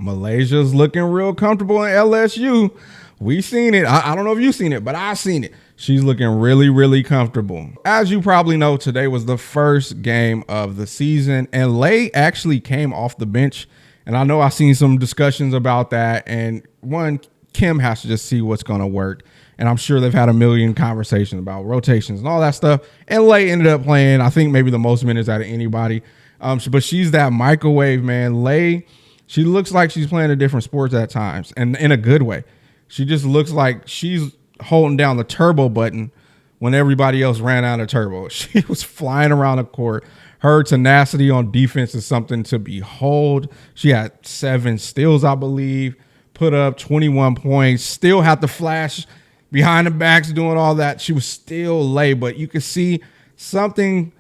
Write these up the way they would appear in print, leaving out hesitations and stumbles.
Malaysia's looking real comfortable in LSU. We seen it. I don't know if you've seen it, but I've seen it. She's looking really, really comfortable. As you probably know, today was the first game of the season, and Lay actually came off the bench. And I know I've seen some discussions about that. And one, Kim has to just see what's going to work. And I'm sure they've had a million conversations about rotations and all that stuff. And Lay ended up playing, I think, maybe the most minutes out of anybody. But she's that microwave, man. Lay, she looks like she's playing a different sports at times, and in a good way. She just looks like she's holding down the turbo button when everybody else ran out of turbo. She was flying around the court. Her tenacity on defense is something to behold. She had 7 steals, I believe, put up 21 points, still had to flash behind the backs doing all that. She was still Lay, but you could see something,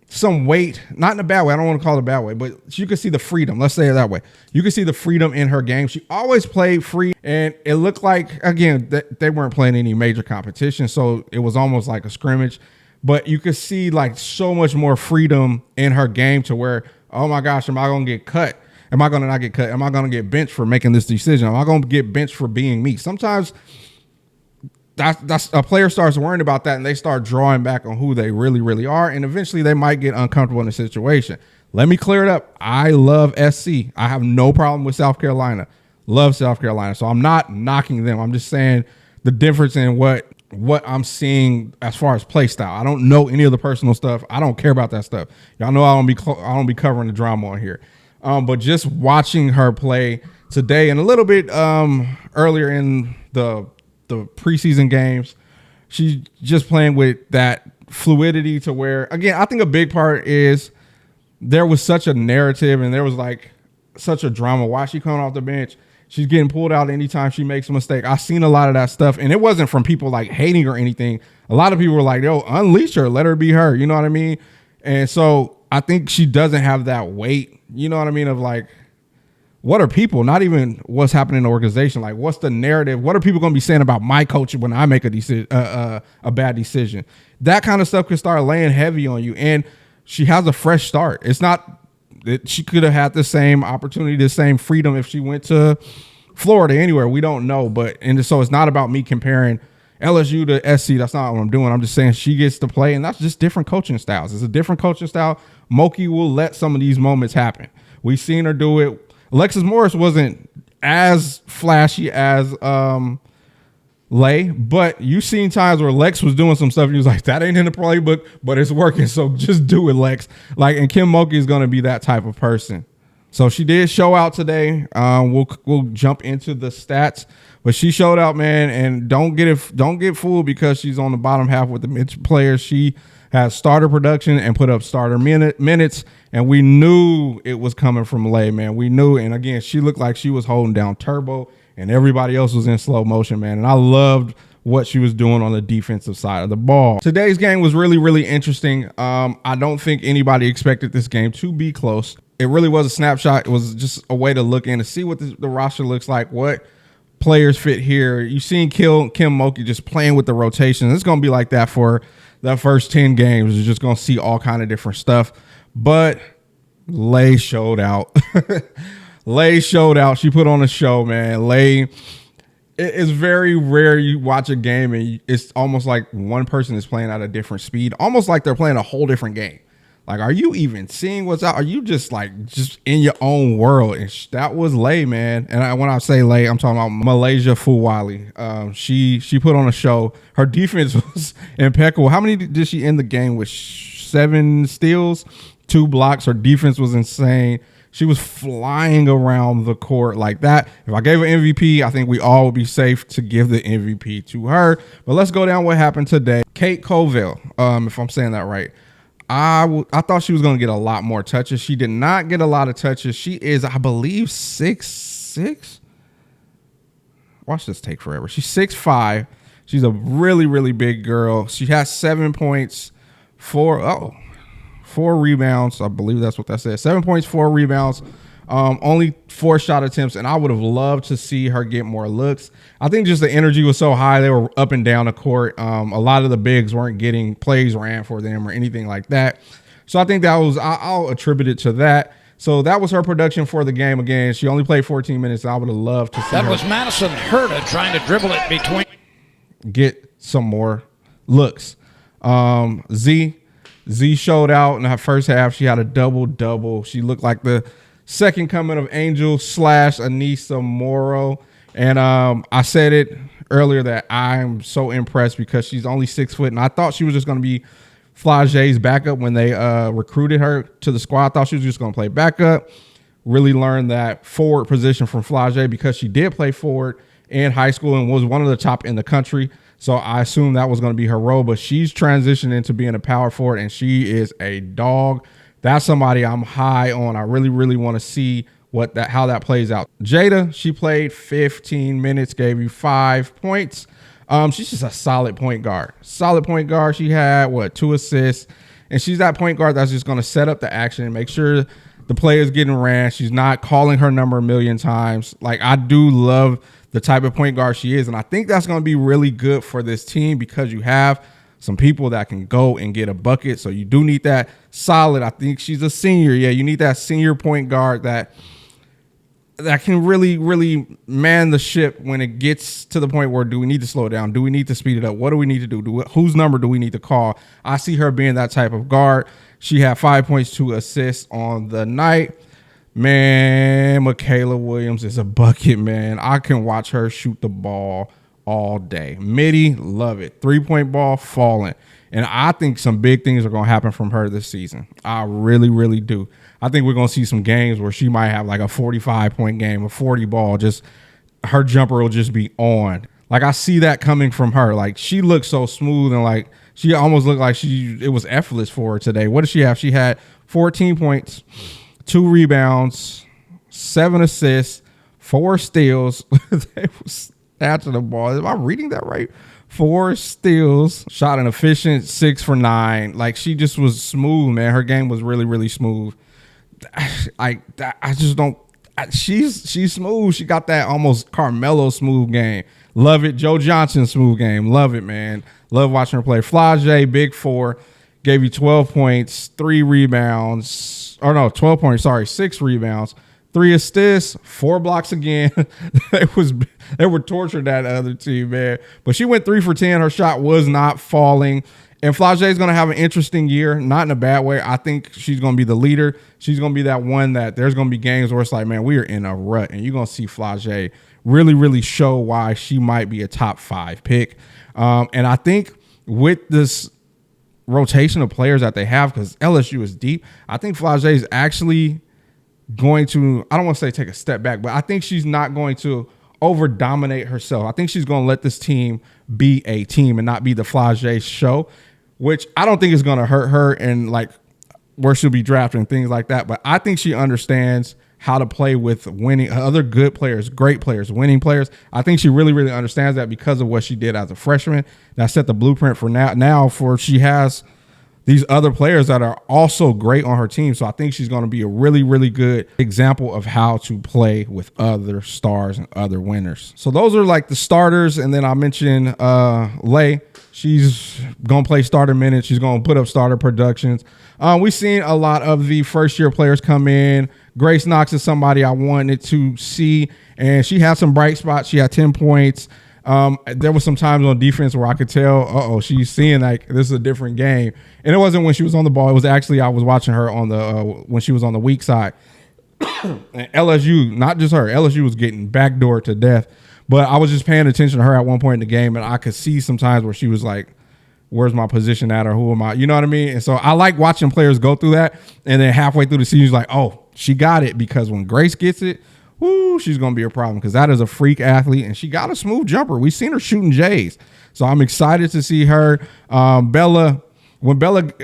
some weight, not in a bad way. I don't want to call it a bad way, but you could see the freedom. Let's say it that way. You could see the freedom in her game. She always played free, and it looked like, again, that they weren't playing any major competition, so it was almost like a scrimmage. But you could see like so much more freedom in her game to where, oh my gosh, am I going to get cut? Am I going to not get cut? Am I going to get benched for making this decision? Am I going to get benched for being me? Sometimes that's a player starts worrying about that, and they start drawing back on who they really, really are. And eventually they might get uncomfortable in the situation. Let me clear it up. I love SC. I have no problem with South Carolina. Love South Carolina. So I'm not knocking them. I'm just saying the difference in what I'm seeing as far as play style. I don't know any of the personal stuff. I don't care about that stuff. Y'all know I don't be covering the drama on here. But just watching her play today and a little bit earlier in the preseason games, she's just playing with that fluidity to where, again, I think a big part is there was such a narrative and there was like such a drama. Why she coming off the bench? She's getting pulled out anytime she makes a mistake. I've seen a lot of that stuff, and it wasn't from people like hating or anything. A lot of people were like, yo, unleash her, let her be her. You know what I mean? And so I think she doesn't have that weight, you know what I mean, of like, what are people, not even what's happening in the organization, like what's the narrative? What are people going to be saying about my coach when I make a decision, a bad decision? That kind of stuff could start laying heavy on you. And she has a fresh start. It's not that she could have had the same opportunity, the same freedom if she went to Florida, anywhere. We don't know. And so it's not about me comparing LSU to SC. That's not what I'm doing. I'm just saying she gets to play, and that's just different coaching styles. It's a different coaching style. Moki will let some of these moments happen. We've seen her do it. Alexis Morris wasn't as flashy as Lay, but you've seen times where Lex was doing some stuff and he was like, that ain't in the playbook, but it's working, so just do it, Lex. Like, and Kim Mulkey is going to be that type of person. So she did show out today. We'll jump into the stats, but she showed out, man, and don't get fooled because she's on the bottom half with the mid players. She has starter production and put up starter minutes, and we knew it was coming from Lay, man. We knew, and again, she looked like she was holding down turbo, and everybody else was in slow motion, man. And I loved what she was doing on the defensive side of the ball. Today's game was really, really interesting. I don't think anybody expected this game to be close. It really was a snapshot. It was just a way to look in to see what the roster looks like, what players fit here. You've seen Kim Mulkey just playing with the rotation. It's going to be like that for the first 10 games. You're just going to see all kind of different stuff. But Lay showed out. Lay showed out. She put on a show, man. Lay, it's very rare you watch a game and it's almost like one person is playing at a different speed, almost like they're playing a whole different game. Like, are you even seeing what's out? Are you just in your own world? And that was Lay, man. And when I say Lay, I'm talking about Milaysia Fulwiley. She put on a show. Her defense was impeccable. How many did she end the game with? 7 steals, 2 blocks. Her defense was insane. She was flying around the court like that. If I gave her MVP, I think we all would be safe to give the MVP to her. But let's go down what happened today. Kate Colville, if I'm saying that right. I thought she was going to get a lot more touches. She did not get a lot of touches. She is, I believe, 6'6". Watch this take forever. She's 6'5". She's a really, really big girl. She has 7 points, 4 rebounds. I believe that's what that says. 7 points, 4 rebounds. Only 4 shot attempts, and I would have loved to see her get more looks. I think just the energy was so high. They were up and down the court. A lot of the bigs weren't getting plays ran for them or anything like that. So I think that was, I'll attribute it to that. So that was her production for the game. Again, she only played 14 minutes. I would have loved to see That her was Madison Herta trying to dribble it between. get some more looks. Z showed out in her first half. She had a double-double. She looked like the second coming of Angel / Anissa Morrow. And I said it earlier that I'm so impressed because she's only 6 foot. And I thought she was just going to be Flau'jae's backup when they recruited her to the squad. I thought she was just going to play backup. Really learned that forward position from Flau'jae because she did play forward in high school and was one of the top in the country. So I assumed that was going to be her role, but she's transitioned into being a power forward, and she is a dog. That's somebody I'm high on. I really, really want to see how that plays out. Jada, she played 15 minutes, gave you 5 points. She's just a solid point guard. Solid point guard. She had 2 assists, and she's that point guard that's just going to set up the action and make sure the player's getting ran. She's not calling her number a million times. Like, I do love the type of point guard she is, and I think that's going to be really good for this team because you have some people that can go and get a bucket. So you do need that solid. I think she's a senior. Yeah, you need that senior point guard that can really, really man the ship when it gets to the point where do we need to slow it down? Do we need to speed it up? What do we need to do? Whose number do we need to call? I see her being that type of guard. She had 5 points, 2 assists on the night. Man, Michaela Williams is a bucket, man. I can watch her shoot the ball all day. Midi, love it. 3-point ball, falling. And I think some big things are going to happen from her this season. I really, really do. I think we're going to see some games where she might have like a 45-point game, a 40 ball. Just her jumper will just be on. Like, I see that coming from her. Like, she looks so smooth and like she almost looked like it was effortless for her today. What did she have? She had 14 points, 2 rebounds, 7 assists, 4 steals. They was after the ball. Am I reading that right? 4 steals, shot an efficient 6 for 9. Like, she just was smooth, man. Her game was really, really smooth. I just don't. She's smooth. She got that almost Carmelo smooth game. Love it. Joe Johnson smooth game. Love it, man. Love watching her play. Flau'jae, big 4, gave you 12 points, 3 rebounds. Or no, 12 points. Sorry, 6 rebounds, 3 assists, 4 blocks again. They were tortured that other team, man. But she went 3 for 10. Her shot was not falling. And Flau'jae is going to have an interesting year, not in a bad way. I think she's going to be the leader. She's going to be that one that there's going to be games where it's like, man, we are in a rut. And you're going to see Flau'jae really, really show why she might be a top 5 pick. And I think with this rotation of players that they have, because LSU is deep, I think Flau'jae is actually going to, I don't want to say take a step back, but I think she's not going to over dominate herself. I think she's going to let this team be a team and not be the Flau'jae show, which I don't think is going to hurt her and like where she'll be drafted and things like that. But I think she understands how to play with winning other good players, great players, winning players. I think she really, really understands that because of what she did as a freshman. That set the blueprint for now for she has these other players that are also great on her team. So I think she's going to be a really, really good example of how to play with other stars and other winners. So those are like the starters. And then I mentioned Lay. She's going to play starter minutes. She's going to put up starter productions. We've seen a lot of the first-year players come in. Grace Knox is somebody I wanted to see, and she had some bright spots. She had 10 points. There was some times on defense where I could tell, she's seeing like this is a different game. And it wasn't when she was on the ball. It was actually I was watching her on the when she was on the weak side. And LSU, not just her, LSU was getting backdoored to death. But I was just paying attention to her at one point in the game, and I could see sometimes where she was like, where's my position at, or who am I? You know what I mean? And so I like watching players go through that. And then halfway through the season, she's like, oh, she got it. Because when Grace gets it, whoo, she's going to be a problem because that is a freak athlete, and she got a smooth jumper. We've seen her shooting J's. So I'm excited to see her. Bella,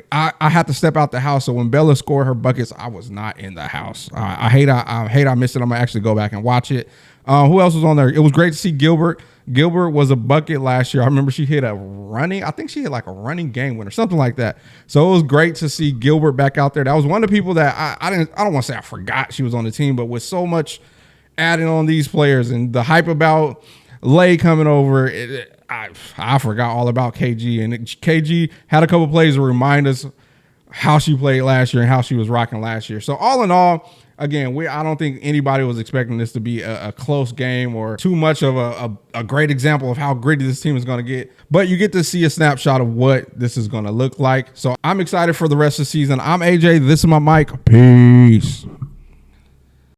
I had to step out the house. So when Bella scored her buckets, I was not in the house. I hate I missed it. I'm going to actually go back and watch it. Who else was on there? It was great to see Gilbert. Gilbert was a bucket last year. I remember she hit I think she hit like a running game winner, something like that. So it was great to see Gilbert back out there. That was one of the people that I don't want to say I forgot she was on the team, but with so much adding on these players and the hype about Lay coming over, I forgot all about KG. And KG had a couple plays to remind us how she played last year and how she was rocking last year. So all in all, Again, I don't think anybody was expecting this to be a close game or too much of a great example of how gritty this team is going to get. But you get to see a snapshot of what this is going to look like. So I'm excited for the rest of the season. I'm AJ. This is my mic. Peace.